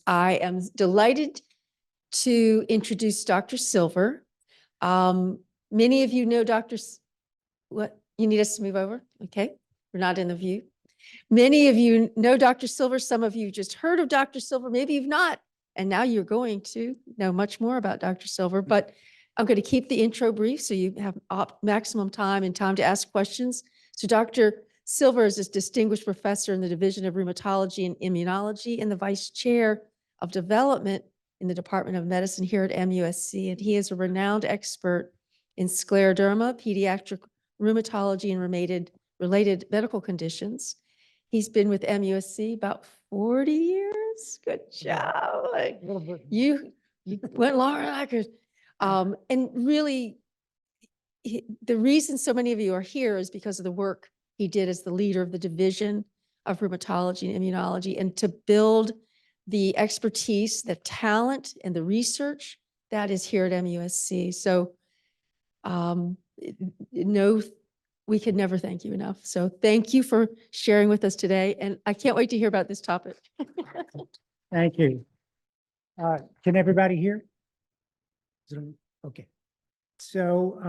I am delighted to introduce Dr. Silver. Many of you know what, you need us to move over? Okay, we're not in the view. Many of you know Dr. Silver. Some of you just heard of Dr. Silver. Maybe you've not. And now you're going to know much more about Dr. Silver. But I'm going to keep the intro brief so you have maximum time and time to ask questions. So Dr. Silver is a distinguished professor in the Division of Rheumatology and Immunology and the Vice Chair of Development in the Department of Medicine here at MUSC. And he is a renowned expert in scleroderma, pediatric rheumatology, and related medical conditions. He's been with MUSC about 40 years. Good job. You went longer than I could. And really, the reason so many of you are here is because of the work he did as the leader of the Division of Rheumatology and Immunology, and to build the expertise, the talent, and the research that is here at MUSC. So we could never thank you enough. So thank you for sharing with us today. And I can't wait to hear about this topic. Thank you. Can everybody hear? Okay. So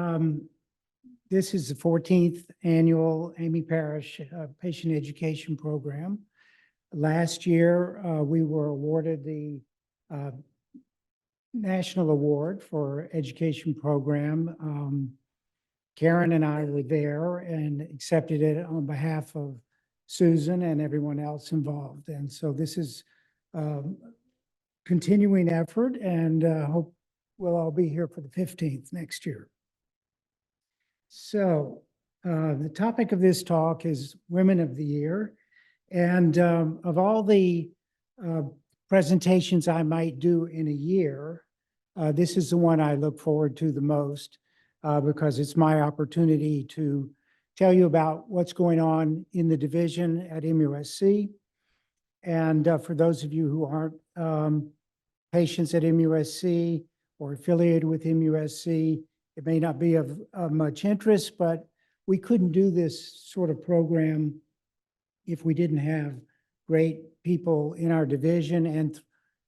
this is the 14th annual Amy Parrish Patient Education Program. Last year, we were awarded the National Award for Education Program. Karen and I were there and accepted it on behalf of Susan and everyone else involved. And so this is continuing effort, and hope we'll all be here for the 15th next year. So the topic of this talk is Women of the Year. And of all the presentations I might do in a year, this is the one I look forward to the most. Because it's my opportunity to tell you about what's going on in the division at MUSC. And for those of you who aren't patients at MUSC or affiliated with MUSC, it may not be of much interest, but we couldn't do this sort of program if we didn't have great people in our division and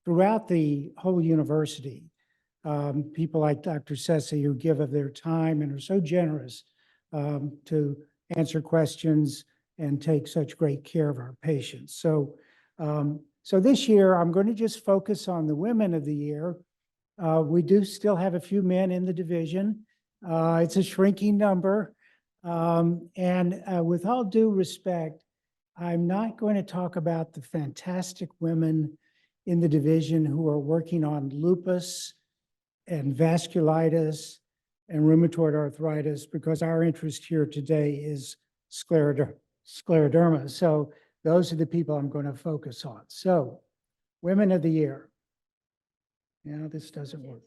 throughout the whole university. People like Dr. Sessi who give of their time and are so generous to answer questions and take such great care of our patients. So, so this year, I'm going to just focus on the Women of the Year. We do still have a few men in the division. It's a shrinking number. And with all due respect, I'm not going to talk about the fantastic women in the division who are working on lupus and vasculitis and rheumatoid arthritis, because our interest here today is scleroderma. So those are the people I'm going to focus on. So Women of the Year. Yeah, this doesn't work.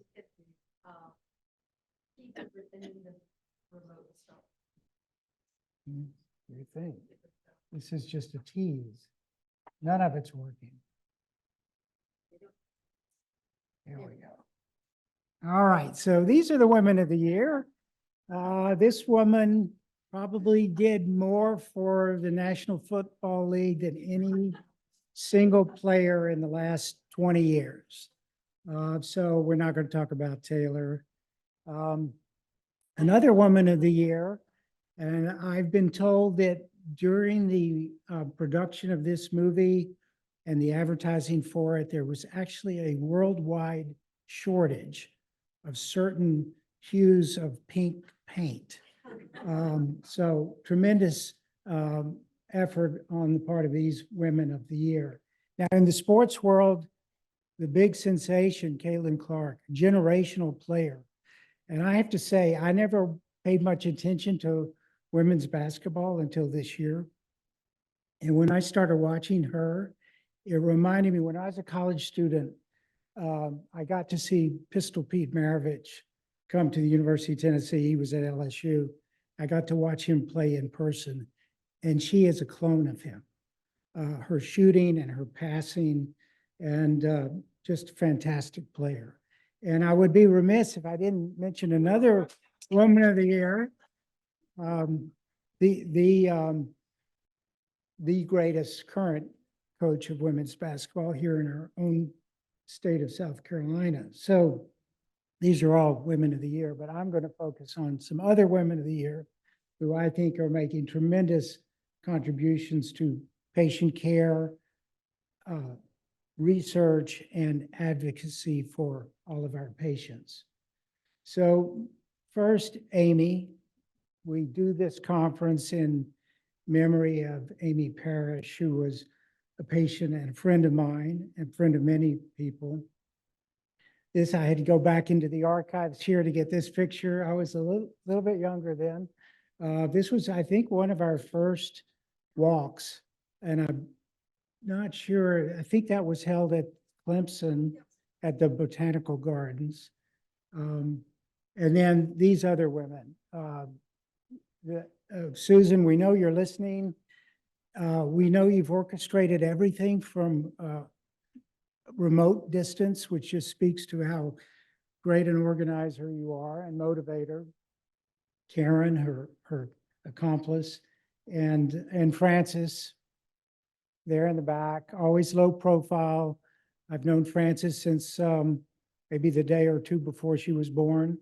You think? This is just a tease. None of it's working. There we go. All right, so these are the Women of the Year. This woman probably did more for the National Football League than any single player in the last 20 years. So we're not going to talk about Taylor. Another Woman of the Year, and I've been told that during the production of this movie and the advertising for it, there was actually a worldwide shortage of certain hues of pink paint. So tremendous effort on the part of these Women of the Year. Now in the sports world, the big sensation, Caitlin Clark, generational player. And I have to say, I never paid much attention to women's basketball until this year. And when I started watching her, it reminded me when I was a college student, I got to see Pistol Pete Maravich come to the University of Tennessee. He was at LSU. I got to watch him play in person, and she is a clone of him. Her shooting and her passing, and just a fantastic player. And I would be remiss if I didn't mention another Woman of the Year, the greatest current coach of women's basketball here in our own state of South Carolina. So these are all Women of the Year, but I'm going to focus on some other Women of the Year who I think are making tremendous contributions to patient care, research, and advocacy for all of our patients. So first, Amy, we do this conference in memory of Amy Parrish, who was a patient and a friend of mine and friend of many people. This, I had to go back into the archives here to get this picture. I was a little bit younger then. This was, I think, one of our first walks, and I'm not sure, I think that was held at Clemson at the Botanical Gardens. And then these other women. Susan, we know you're listening. We know you've orchestrated everything from remote distance, which just speaks to how great an organizer you are and motivator. Karen, her accomplice, and Frances, there in the back, always low profile. I've known Frances since maybe the day or two before she was born.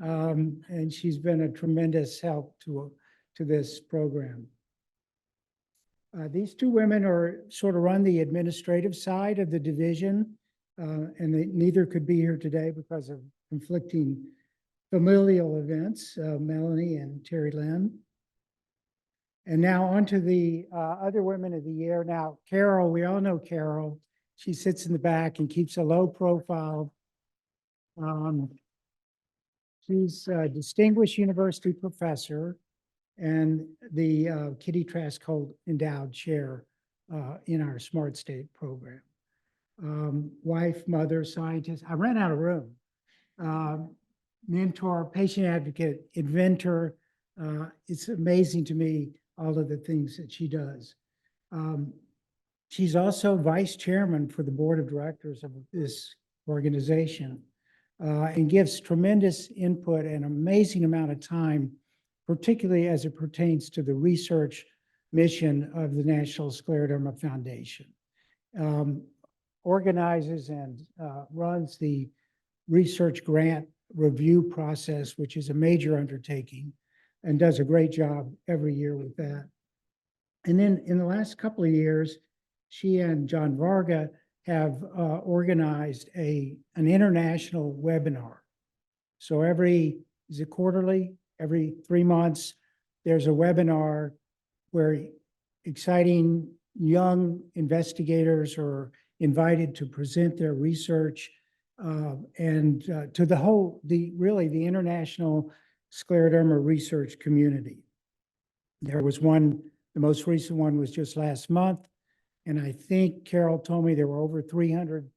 And she's been a tremendous help to this program. These two women are sort of run the administrative side of the division, and neither could be here today because of conflicting familial events, Melanie and Terry Lynn. And now on to the other Women of the Year. Now, Carol, we all know Carol. She sits in the back and keeps a low profile. She's a distinguished university professor and the Kitty Trask Endowed Chair in our Smart State program. Wife, mother, scientist. I ran out of room. Mentor, patient advocate, inventor. It's amazing to me all of the things that she does. She's also vice chairman for the board of directors of this organization and gives tremendous input and amazing amount of time, particularly as it pertains to the research mission of the National Scleroderma Foundation. Organizes and runs the research grant review process, which is a major undertaking, and does a great job every year with that. And then in the last couple of years, she and John Varga have organized an international webinar. So is it quarterly? Every 3 months, there's a webinar where exciting young investigators are invited to present their research and to the international scleroderma research community. There was one, the most recent one was just last month, and I think Carol told me there were over 300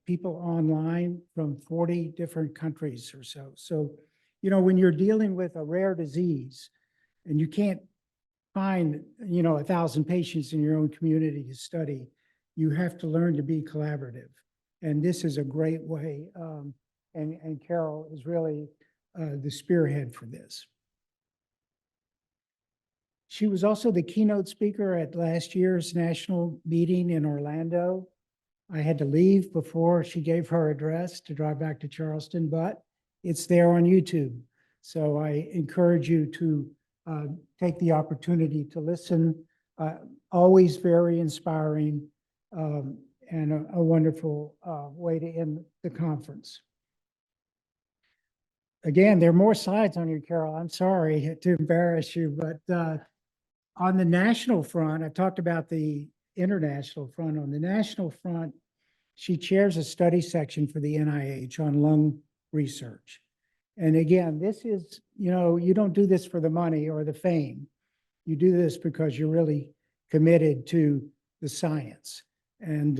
people online from 40 different countries or so. So, you know, when you're dealing with a rare disease and you can't find, 1,000 patients in your own community to study, you have to learn to be collaborative. And this is a great way. And Carol is really the spearhead for this. She was also the keynote speaker at last year's national meeting in Orlando. I had to leave before she gave her address to drive back to Charleston, but it's there on YouTube. So I encourage you to take the opportunity to listen. Always very inspiring and a wonderful way to end the conference. Again, there are more slides on you, Carol. I'm sorry to embarrass you, but on the national front, I talked about the international front. On the national front, she chairs a study section for the NIH on lung research. And again, this is, you don't do this for the money or the fame. You do this because you're really committed to the science. And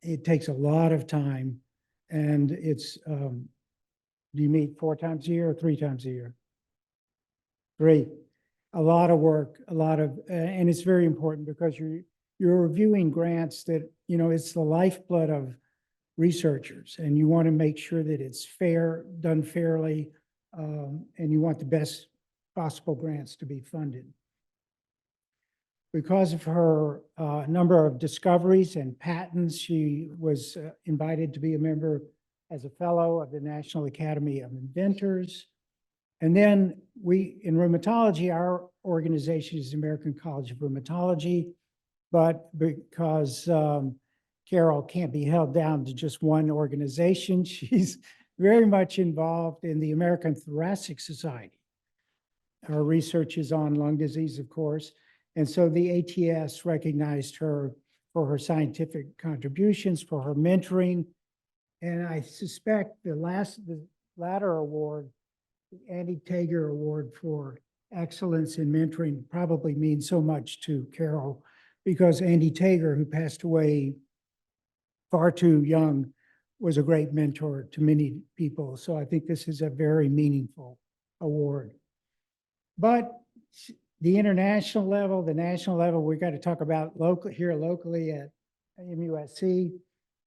it takes a lot of time. And it's, do you meet 4 times a year or 3 times a year? 3. A lot of work, and it's very important because you're reviewing grants that, it's the lifeblood of researchers, and you want to make sure that it's fair, done fairly, and you want the best possible grants to be funded. Because of her number of discoveries and patents, she was invited to be a member as a fellow of the National Academy of Inventors. And then we, in rheumatology, our organization is the American College of Rheumatology, but because Carol can't be held down to just one organization, she's very much involved in the American Thoracic Society. Her research is on lung disease, of course, and so the ATS recognized her for her scientific contributions, for her mentoring, and I suspect the latter award, the Andy Tager Award for Excellence in Mentoring, probably means so much to Carol, because Andy Tager, who passed away far too young, was a great mentor to many people. So I think this is a very meaningful award. But the international level, the national level, we got to talk about locally at MUSC.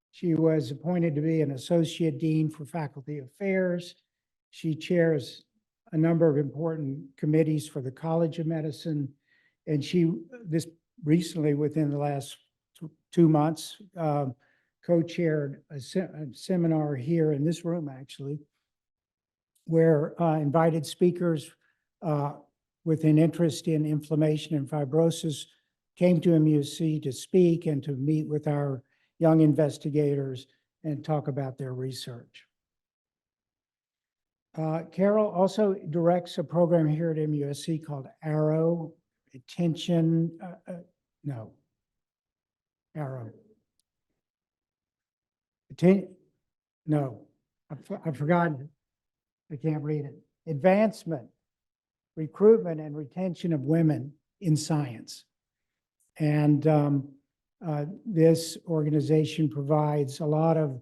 She was appointed to be an associate dean for faculty affairs. She chairs a number of important committees for the College of Medicine. And this recently, within the last 2 months, co-chaired a seminar here in this room, actually, where invited speakers with an interest in inflammation and fibrosis came to MUSC to speak and to meet with our young investigators and talk about their research. Carol also directs a program here at MUSC called Arrow, Arrow. I've forgotten. I can't read it. Advancement, recruitment, and retention of women in science. And this organization provides a lot of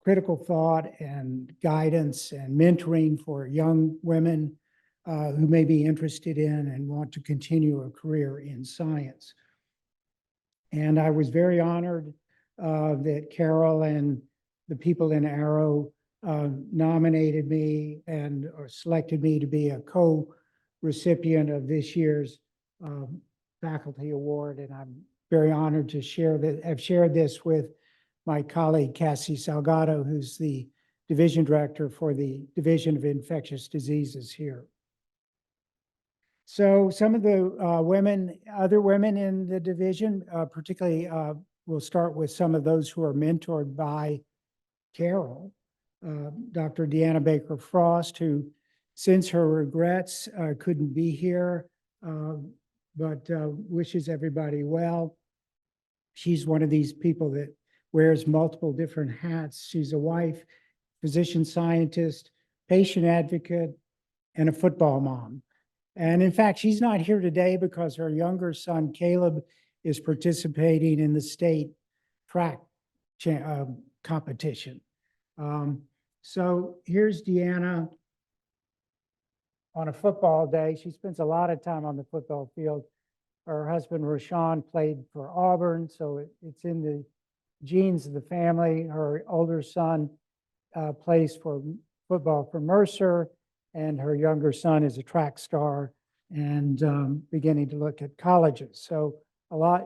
critical thought and guidance and mentoring for young women who may be interested in and want to continue a career in science. And I was very honored that Carol and the people in Arrow nominated me or selected me to be a co-recipient of this year's faculty award. And I'm very honored to share that. I've shared this with my colleague, Cassie Salgado, who's the division director for the Division of Infectious Diseases here. So some of the other women in the division, particularly we'll start with some of those who are mentored by Carol. Dr. Deanna Baker Frost, who sends her regrets, couldn't be here, but wishes everybody well. She's one of these people that wears multiple different hats. She's a wife, physician scientist, patient advocate, and a football mom. And in fact, she's not here today because her younger son, Caleb, is participating in the state track competition. So here's Deanna on a football day. She spends a lot of time on the football field. Her husband, Rashawn, played for Auburn, so it's in the genes of the family. Her older son plays for football for Mercer, and her younger son is a track star and beginning to look at colleges. So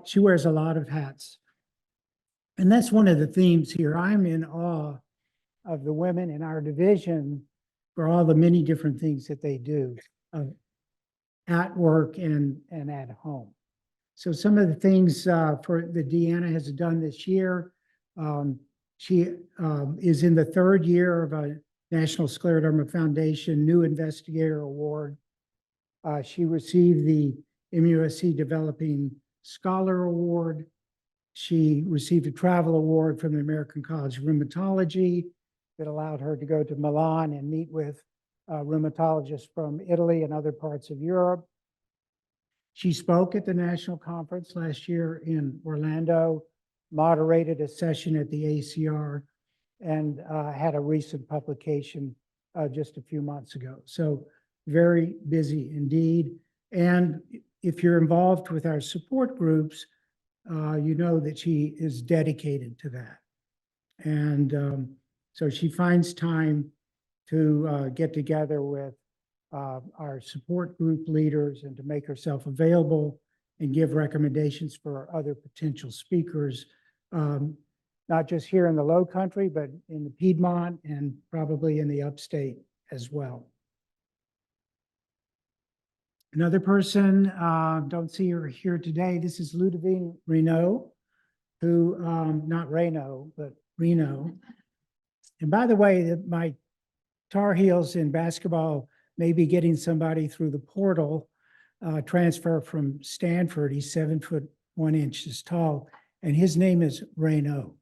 she wears a lot of hats. And that's one of the themes here. I'm in awe of the women in our division for all the many different things that they do at work and at home. So some of the things that Deanna has done this year, she is in the 3rd year of a National Scleroderma Foundation New Investigator Award. She received the MUSC Developing Scholar Award. She received a travel award from the American College of Rheumatology that allowed her to go to Milan and meet with rheumatologists from Italy and other parts of Europe. She spoke at the national conference last year in Orlando, moderated a session at the ACR, and had a recent publication just a few months ago. So very busy indeed. And if you're involved with our support groups, you know that she is dedicated to that. And so she finds time to get together with our support group leaders and to make herself available and give recommendations for other potential speakers, not just here in the Low Country, but in the Piedmont and probably in the upstate as well. Another person, don't see her here today. This is Ludivine Renaud, who, not Reno, but Reno. And by the way, my Tar Heels in basketball may be getting somebody through the portal, transfer from Stanford. He's 7'1" tall, and his name is Renaud.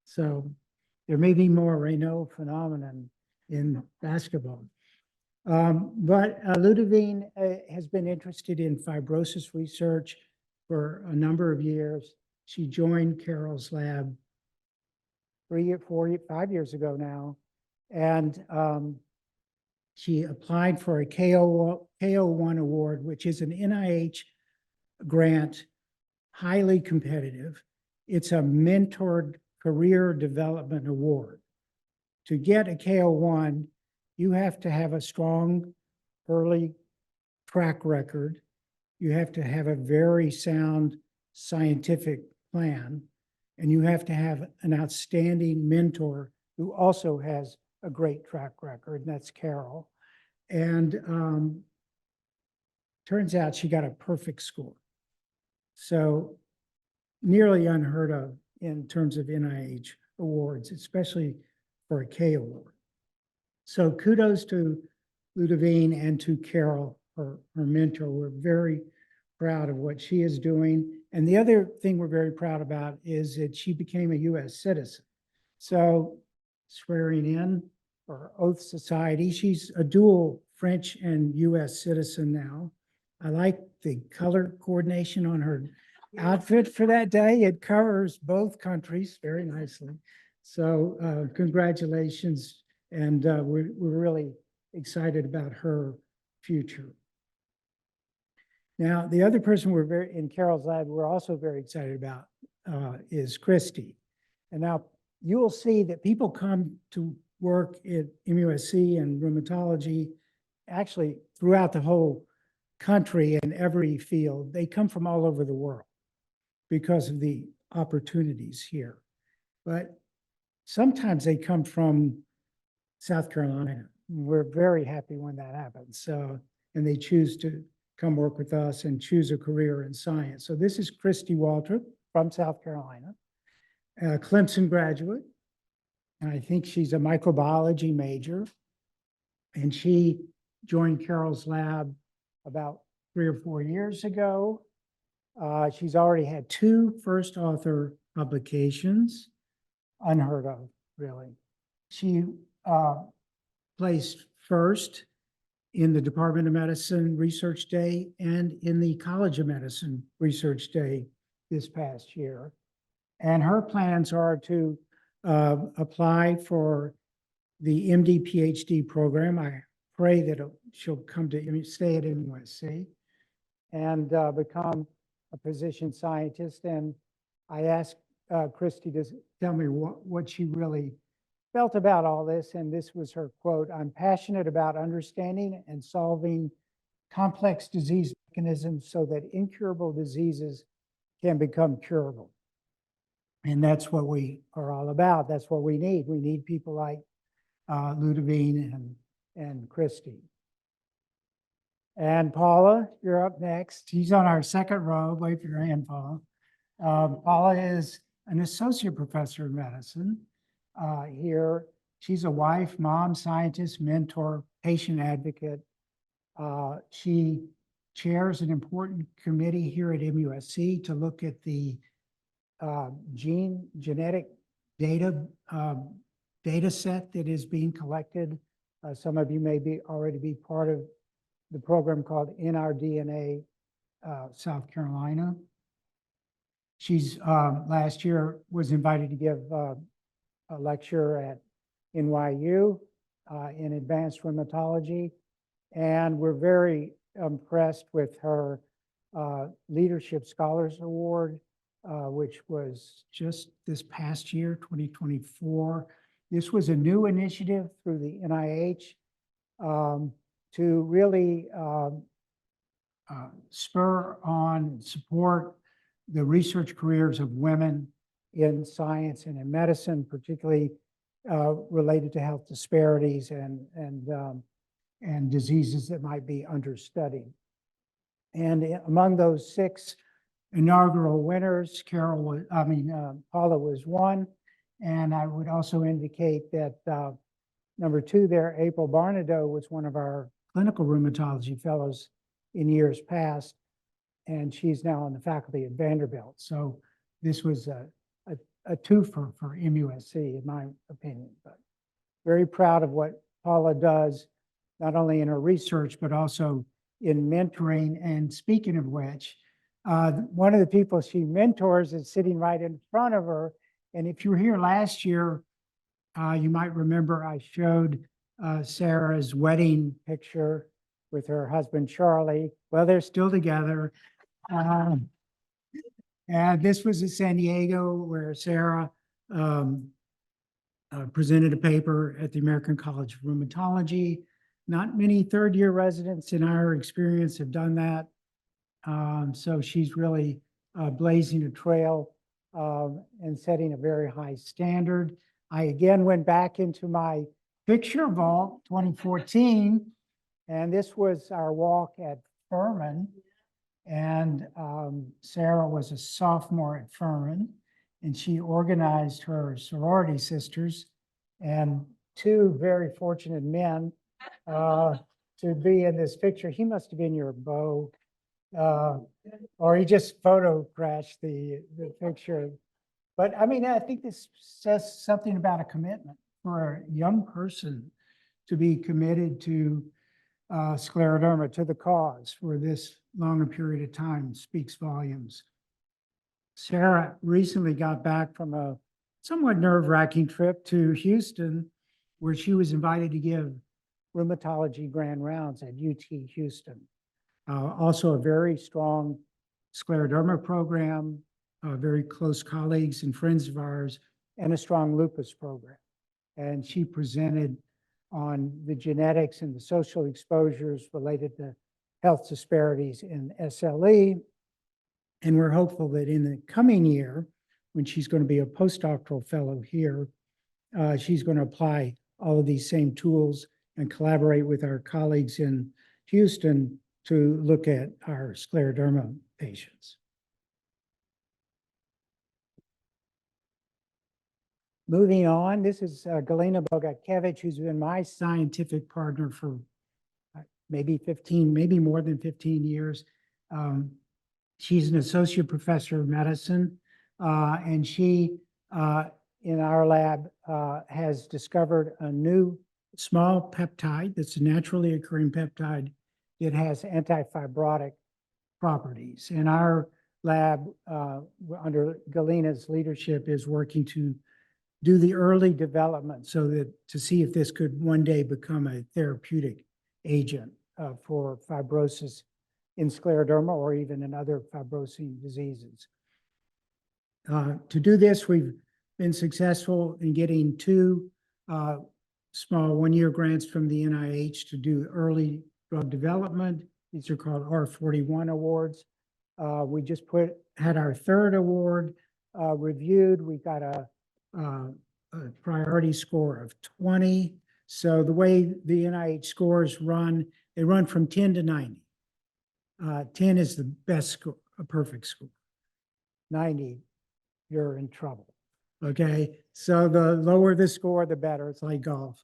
So there may be more Renaud phenomenon in basketball. But Ludivine has been interested in fibrosis research for a number of years. She joined Carol's lab 5 years ago now. And she applied for a KO1 award, which is an NIH grant, highly competitive. It's a mentored career development award. To get a KO1, you have to have a strong early track record. You have to have a very sound scientific plan, and you have to have an outstanding mentor who also has a great track record, and that's Carol. And turns out she got a perfect score. So nearly unheard of in terms of NIH awards, especially for a K award. So kudos to Ludivine and to Carol, her mentor. We're very proud of what she is doing. And the other thing we're very proud about is that she became a US citizen. So swearing in for Oath Society, she's a dual French and US citizen now. I like the color coordination on her outfit for that day. It covers both countries very nicely. So congratulations. And we're really excited about her future. Now, the other person in Carol's lab we're also very excited about is Christy. And now you will see that people come to work at MUSC and rheumatology, actually throughout the whole country in every field. They come from all over the world because of the opportunities here. But sometimes they come from South Carolina. We're very happy when that happens. So, and they choose to come work with us and choose a career in science. So this is Christy Waltrip from South Carolina, a Clemson graduate. And I think she's a microbiology major. And she joined Carol's lab about 3 or 4 years ago. She's already had 2 first author publications, unheard of, really. She placed first in the Department of Medicine Research Day and in the College of Medicine Research Day this past year. And her plans are to apply for the MD PhD program. I pray that she'll come to stay at MUSC and become a physician scientist. And I asked Christy to tell me what she really felt about all this, and this was her quote: "I'm passionate about understanding and solving complex disease mechanisms so that incurable diseases can become curable." And that's what we are all about. That's what we need. We need people like Ludivine and Christy. And Paula, you're up next. She's on our second row. Wave your hand, Paula. Paula is an associate professor of medicine here. She's a wife, mom, scientist, mentor, patient advocate. She chairs an important committee here at MUSC to look at the genetic data set that is being collected. Some of you may already be part of the program called In Our DNA South Carolina. She's last year was invited to give a lecture at NYU in advanced rheumatology. And we're very impressed with her Leadership Scholars Award, which was just this past year, 2024. This was a new initiative through the NIH. to really spur on, support the research careers of women in science and in medicine, particularly related to health disparities and diseases that might be understudied. And among those 6 inaugural winners, Paula was one. And I would also indicate that number 2 there, April Barnadoe, was one of our clinical rheumatology fellows in years past, and she's now on the faculty at Vanderbilt. So this was a twofer for MUSC, in my opinion. But very proud of what Paula does, not only in her research, but also in mentoring. And speaking of which, one of the people she mentors is sitting right in front of her. And if you were here last year, you might remember I showed Sarah's wedding picture with her husband, Charlie. Well, they're still together. And this was in San Diego, where Sarah presented a paper at the American College of Rheumatology. Not many third-year residents in our experience have done that. So she's really blazing a trail and setting a very high standard. I again went back into my picture vault 2014, and this was our walk at Furman. And Sarah was a sophomore at Furman, and she organized her sorority sisters and 2 very fortunate men to be in this picture. He must have been your beau, or he just photo crashed the picture. But I mean, I think this says something about a commitment for a young person to be committed to scleroderma, to the cause for this longer period of time, speaks volumes. Sarah recently got back from a somewhat nerve-wracking trip to Houston, where she was invited to give rheumatology grand rounds at UT Houston. Also a very strong scleroderma program, very close colleagues and friends of ours, and a strong lupus program. And she presented on the genetics and the social exposures related to health disparities in SLE. And we're hopeful that in the coming year, when she's going to be a postdoctoral fellow here, she's going to apply all of these same tools and collaborate with our colleagues in Houston to look at our scleroderma patients. Moving on, this is Galina Bogatkevich, who's been my scientific partner for maybe 15, maybe more than 15 years. She's an associate professor of medicine, and she, in our lab, has discovered a new small peptide that's a naturally occurring peptide. It has antifibrotic properties. And our lab, under Galina's leadership, is working to do the early development so that to see if this could one day become a therapeutic agent for fibrosis in scleroderma or even in other fibrosing diseases. To do this, we've been successful in getting 2 small 1-year grants from the NIH to do early drug development. These are called R41 awards. We just had our 3rd award reviewed. We got a priority score of 20. So the way the NIH scores run, they run from 10 to 90. 10 is the best score, a perfect score. 90, you're in trouble. Okay, so the lower the score, the better. It's like golf.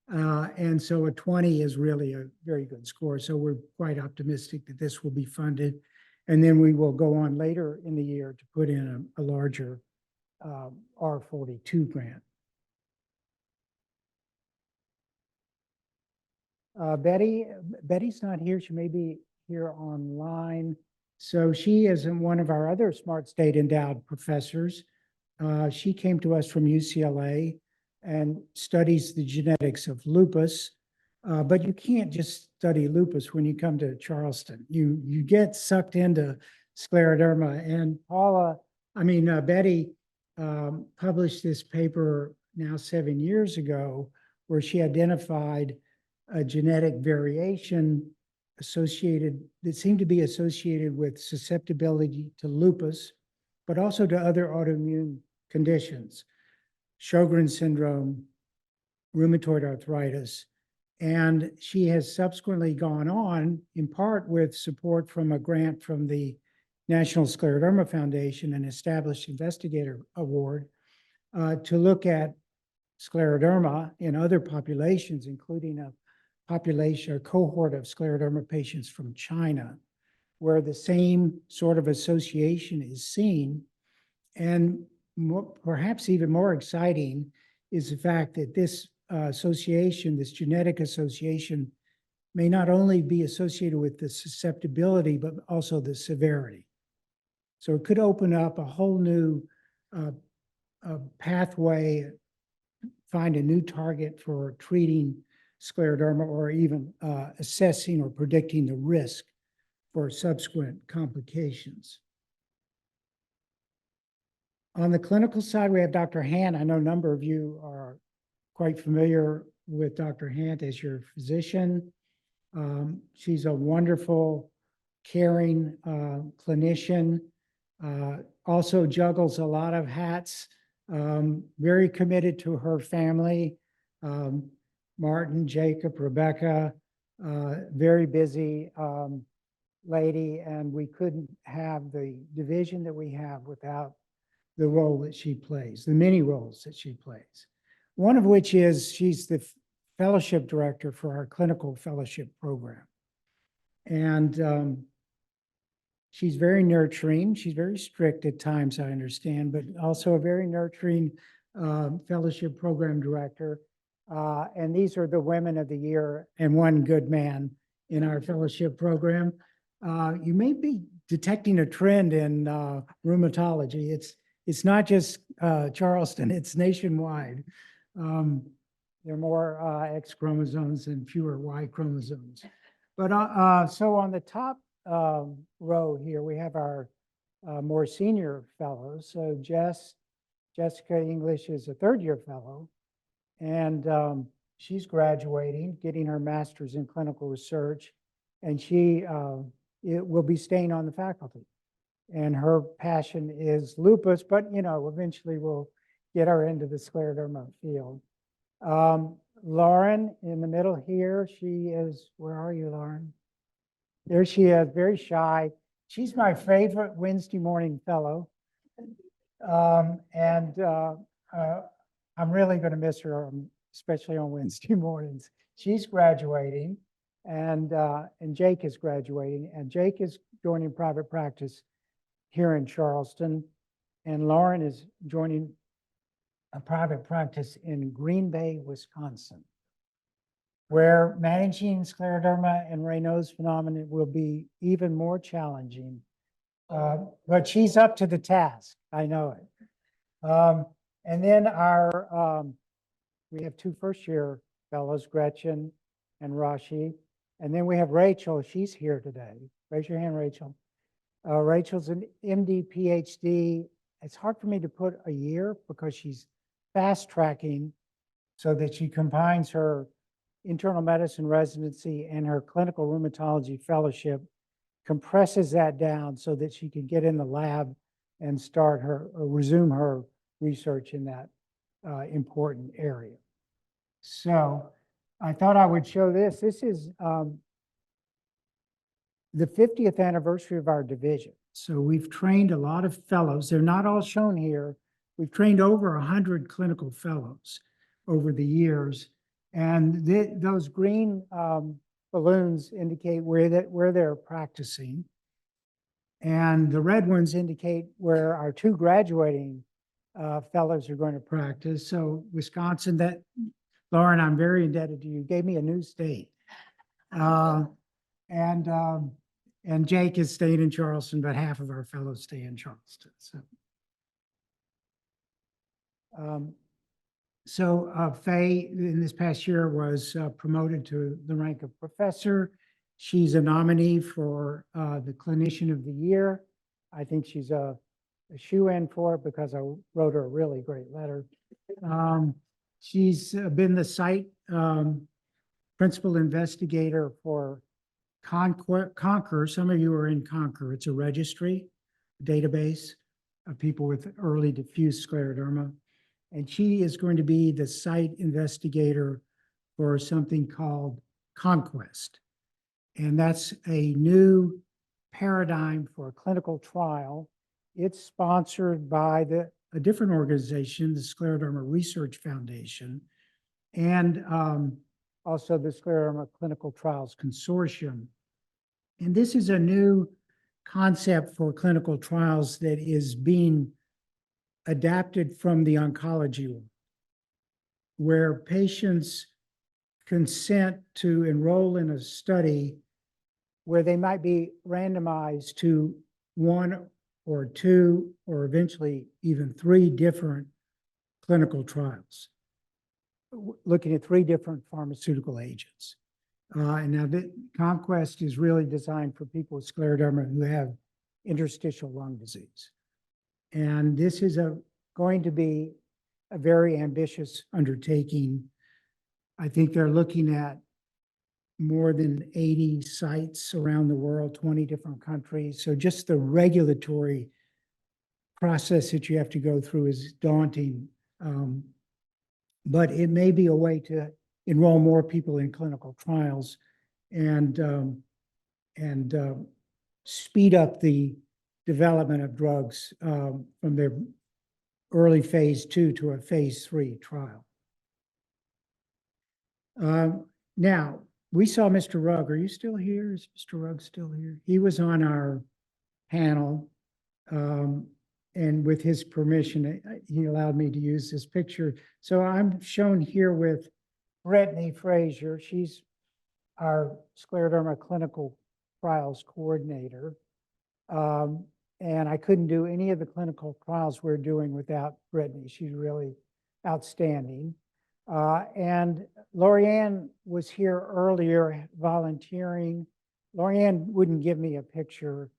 And so a 20 is really a very good score. So we're quite optimistic that this will be funded. And then we will go on later in the year to put in a larger R42 grant. Betty's not here. She may be here online. So she is one of our other Smart State endowed professors. She came to us from UCLA and studies the genetics of lupus. But you can't just study lupus when you come to Charleston. You get sucked into scleroderma. And Betty published this paper now 7 years ago where she identified a genetic variation associated, that seemed to be associated with susceptibility to lupus, but also to other autoimmune conditions, Sjogren's syndrome, rheumatoid arthritis. And she has subsequently gone on, in part with support from a grant from the National Scleroderma Foundation, an established investigator award, to look at scleroderma in other populations, including a cohort of scleroderma patients from China, where the same sort of association is seen. And perhaps even more exciting is the fact that this association, this genetic association, may not only be associated with the susceptibility, but also the severity. So it could open up a whole new pathway, find a new target for treating scleroderma, or even assessing or predicting the risk for subsequent complications. On the clinical side, we have Dr. Hant. I know a number of you are quite familiar with Dr. Hant as your physician. She's a wonderful, caring clinician, also juggles a lot of hats, very committed to her family. Martin, Jacob, Rebecca, very busy lady, and we couldn't have the division that we have without the role that she plays, the many roles that she plays. One of which is she's the fellowship director for our clinical fellowship program. And she's very nurturing. She's very strict at times, I understand, but also a very nurturing fellowship program director. And these are the women of the year and one good man in our fellowship program. You may be detecting a trend in rheumatology. It's not just Charleston, it's nationwide. There are more X chromosomes and fewer Y chromosomes. But so on the top row here, we have our more senior fellows. So Jessica English is a third-year fellow, and she's graduating, getting her master's in clinical research, and she will be staying on the faculty. And her passion is lupus, but eventually we'll get her into the scleroderma field. Lauren in the middle here, she is, where are you, Lauren? There she is, very shy. She's my favorite Wednesday morning fellow. I'm really going to miss her, especially on Wednesday mornings. She's graduating, and Jake is graduating, and Jake is joining private practice here in Charleston, and Lauren is joining a private practice in Green Bay, Wisconsin, where managing scleroderma and Raynaud's phenomenon will be even more challenging. But she's up to the task, I know it. And then we have two first-year fellows, Gretchen and Rashi. And then we have Rachel, she's here today. Raise your hand, Rachel. Rachel's an MD, PhD. It's hard for me to put a year because she's fast tracking so that she combines her internal medicine residency and her clinical rheumatology fellowship, compresses that down so that she can get in the lab and start her, or resume her research in that important area. So I thought I would show this. This is the 50th anniversary of our division. So we've trained a lot of fellows. They're not all shown here. We've trained over 100 clinical fellows over the years. And those green balloons indicate where they're practicing. And the red ones indicate where our two graduating fellows are going to practice. So Wisconsin, Lauren, I'm very indebted to you. You gave me a new state. And Jake is staying in Charleston, but half of our fellows stay in Charleston. So Faye, in this past year, was promoted to the rank of professor. She's a nominee for the Clinician of the Year. I think she's a shoe-in for it because I wrote her a really great letter. She's been the site principal investigator for Conquer. Some of you are in Conquer. It's a registry, database of people with early diffuse scleroderma. And she is going to be the site investigator for something called Conquest. And that's a new paradigm for a clinical trial. It's sponsored by a different organization, the Scleroderma Research Foundation, and also the Scleroderma Clinical Trials Consortium. And this is a new concept for clinical trials that is being adapted from the oncology world, where patients consent to enroll in a study where they might be randomized to one or two or eventually even three different clinical trials, looking at three different pharmaceutical agents. And now the Conquest is really designed for people with scleroderma who have interstitial lung disease. And this is going to be a very ambitious undertaking. I think they're looking at more than 80 sites around the world, 20 different countries. So just the regulatory process that you have to go through is daunting. But it may be a way to enroll more people in clinical trials and speed up the development of drugs from their early phase 2 to a phase 3 trial. Now, we saw Mr. Rugg. Are you still here? Is Mr. Rugg still here? He was on our panel, and with his permission, he allowed me to use this picture. So I'm shown here with Brittany Frazier. She's our scleroderma clinical trials coordinator. And I couldn't do any of the clinical trials we're doing without Brittany. She's really outstanding. And Lorianne was here earlier volunteering. Lorianne wouldn't give me a picture,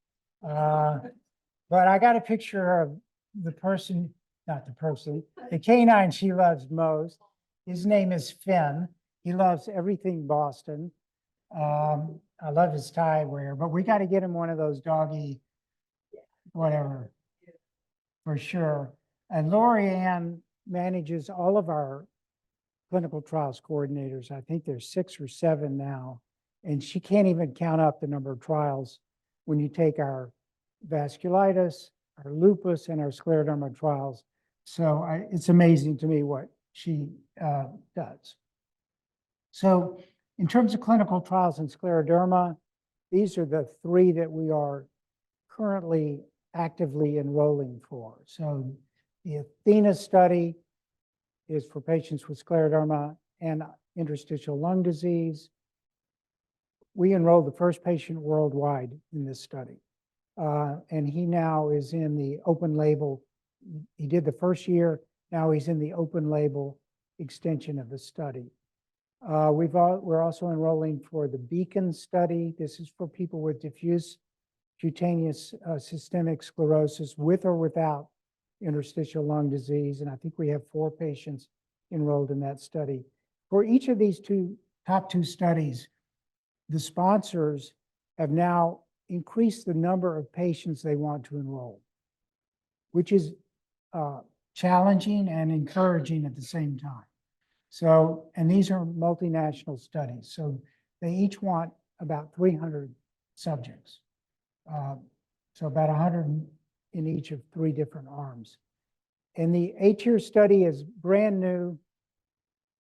but I got a picture of the person, the canine she loves most. His name is Finn. He loves everything Boston. I love his tie wear, but we got to get him one of those doggy, whatever, for sure. And Lorianne manages all of our clinical trials coordinators. I think there's 6 or 7 now, and she can't even count up the number of trials when you take our vasculitis, our lupus, and our scleroderma trials. So it's amazing to me what she does. So in terms of clinical trials in scleroderma, these are the 3 that we are currently actively enrolling for. So the Athena study is for patients with scleroderma and interstitial lung disease. We enrolled the first patient worldwide in this study. And he now is in the open label. He did the first year, now he's in the open label extension of the study. We're also enrolling for the Beacon study. This is for people with diffuse cutaneous systemic sclerosis with or without interstitial lung disease. And I think we have 4 patients enrolled in that study. For each of these top two studies, the sponsors have now increased the number of patients they want to enroll, which is challenging and encouraging at the same time. So, and these are multinational studies. So they each want about 300 subjects. So about 100 in each of 3 different arms. And the A-tier study is brand new.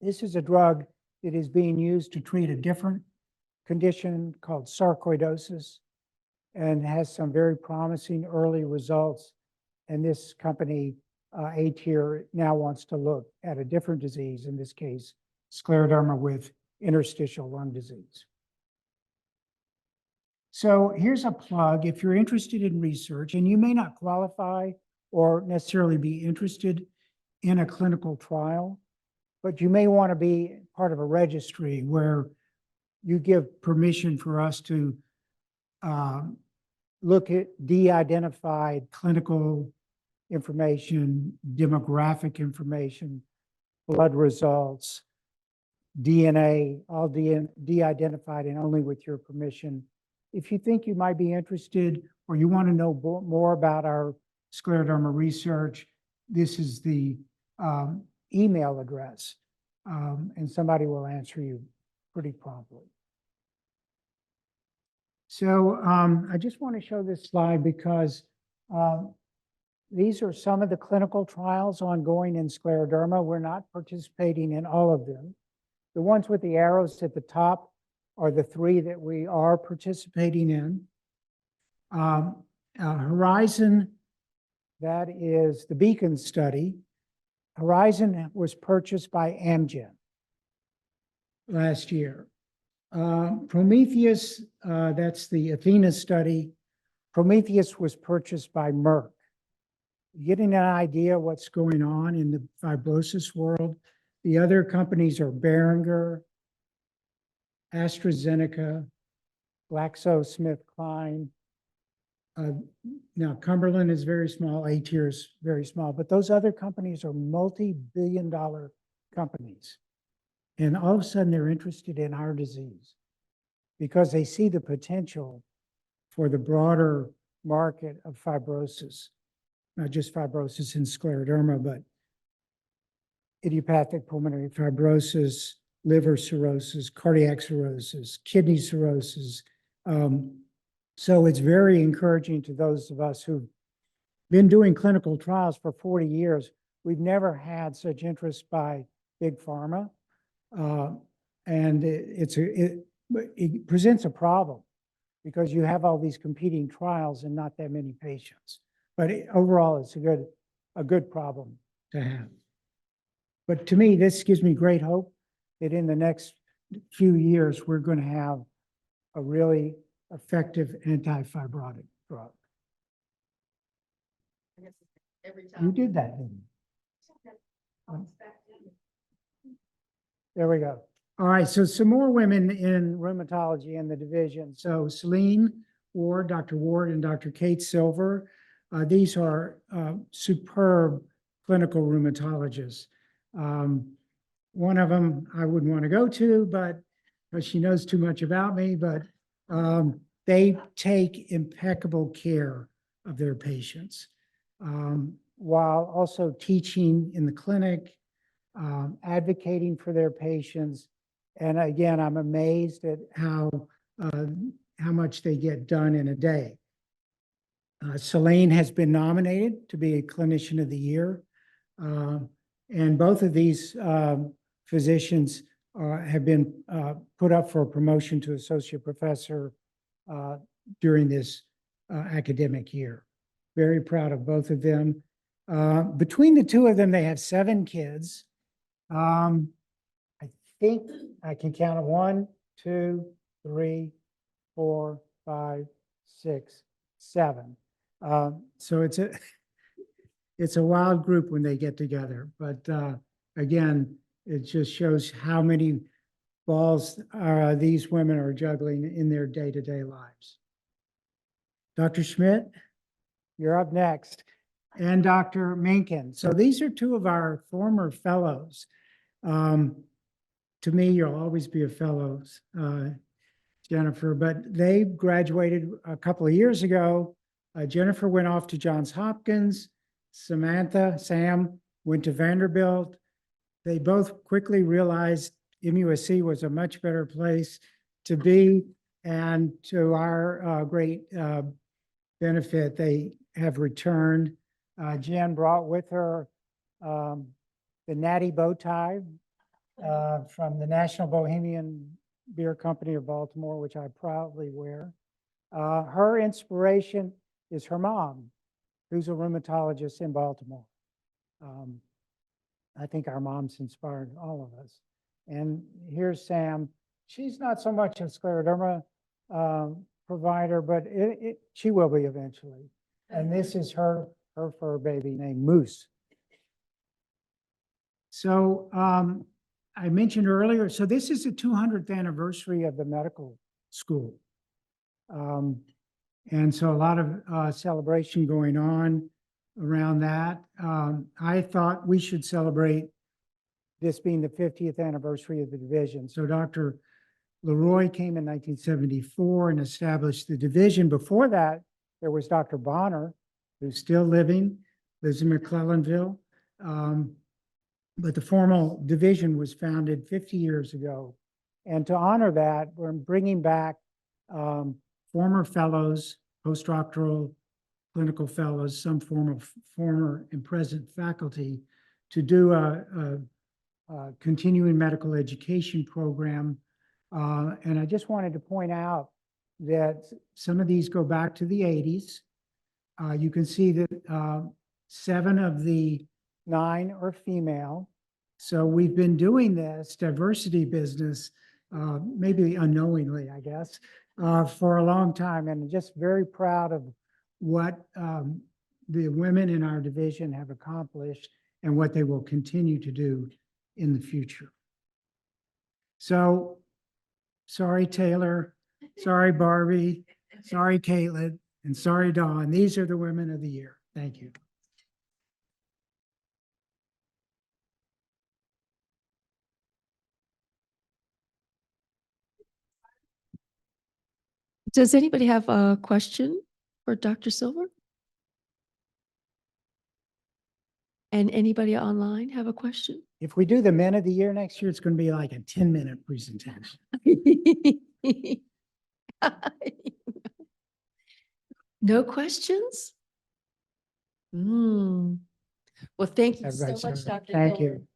This is a drug that is being used to treat a different condition called sarcoidosis and has some very promising early results. And this company, A-tier, now wants to look at a different disease, in this case, scleroderma with interstitial lung disease. So here's a plug. If you're interested in research, and you may not qualify or necessarily be interested in a clinical trial, but you may want to be part of a registry where you give permission for us to look at de-identified clinical information, demographic information, blood results, DNA, all de-identified and only with your permission. If you think you might be interested or you want to know more about our scleroderma research, this is the email address, and somebody will answer you pretty promptly. So I just want to show this slide because these are some of the clinical trials ongoing in scleroderma. We're not participating in all of them. The ones with the arrows at the top are the 3 that we are participating in. Horizon, that is the Beacon study. Horizon was purchased by Amgen last year. Prometheus, that's the Athena study. Prometheus was purchased by Merck. Getting an idea what's going on in the fibrosis world. The other companies are Boehringer, AstraZeneca, GlaxoSmithKline. Now, Cumberland is very small, A-tier is very small, but those other companies are multi-billion-dollar companies. And all of a sudden, they're interested in our disease because they see the potential for the broader market of fibrosis, not just fibrosis in scleroderma, but idiopathic pulmonary fibrosis, liver cirrhosis, cardiac cirrhosis, kidney cirrhosis. So it's very encouraging to those of us who've been doing clinical trials for 40 years. We've never had such interest by big pharma. And it presents a problem because you have all these competing trials and not that many patients. But overall, it's a good problem to have. But to me, this gives me great hope that in the next few years, we're going to have a really effective anti-fibrotic drug. You did that, didn't you? There we go. All right, so some more women in rheumatology in the division. So Celine Ward, Dr. Ward, and Dr. Kate Silver. These are superb clinical rheumatologists. One of them I wouldn't want to go to, but she knows too much about me, but they take impeccable care of their patients while also teaching in the clinic, advocating for their patients. And again, I'm amazed at how much they get done in a day. Celine has been nominated to be a Clinician of the Year. And both of these physicians have been put up for a promotion to associate professor during this academic year. Very proud of both of them. Between the two of them, they have 7 kids. I think I can count 1, 2, 3, 4, 5, 6, 7. So it's a wild group when they get together. But again, it just shows how many balls these women are juggling in their day-to-day lives. Dr. Schmidt, you're up next. And Dr. Menken. So these are 2 of our former fellows. To me, you'll always be a fellow, Jennifer, but they graduated a couple of years ago. Jennifer went off to Johns Hopkins. Sam went to Vanderbilt. They both quickly realized MUSC was a much better place to be, and to our great benefit, they have returned. Jen brought with her the natty bow tie from the National Bohemian Beer Company of Baltimore, which I proudly wear. Her inspiration is her mom, who's a rheumatologist in Baltimore. I think our moms inspired all of us. And here's Sam. She's not so much a scleroderma provider, but she will be eventually. And this is her fur baby named Moose. So I mentioned earlier, so this is the 200th anniversary of the medical school. And so a lot of celebration going on around that. I thought we should celebrate this being the 50th anniversary of the division. So Dr. Leroy came in 1974 and established the division. Before that, there was Dr. Bonner, who's still living, lives in McClellanville. But the formal division was founded 50 years ago. And to honor that, we're bringing back former fellows, postdoctoral clinical fellows, some former and present faculty to do a continuing medical education program. And I just wanted to point out that some of these go back to the 80s. You can see that 7 of the 9 are female. So we've been doing this diversity business, maybe unknowingly, I guess, for a long time, and just very proud of what the women in our division have accomplished and what they will continue to do in the future. So, sorry, Taylor, sorry, Barbie, sorry, Caitlin, and sorry, Dawn. These are the women of the year. Thank you. Does anybody have a question for Dr. Silver? And anybody online have a question? If we do the men of the year next year, it's going to be like a 10-minute presentation. No questions? Well, thank you so Everybody, much, Dr. thank Silver. you.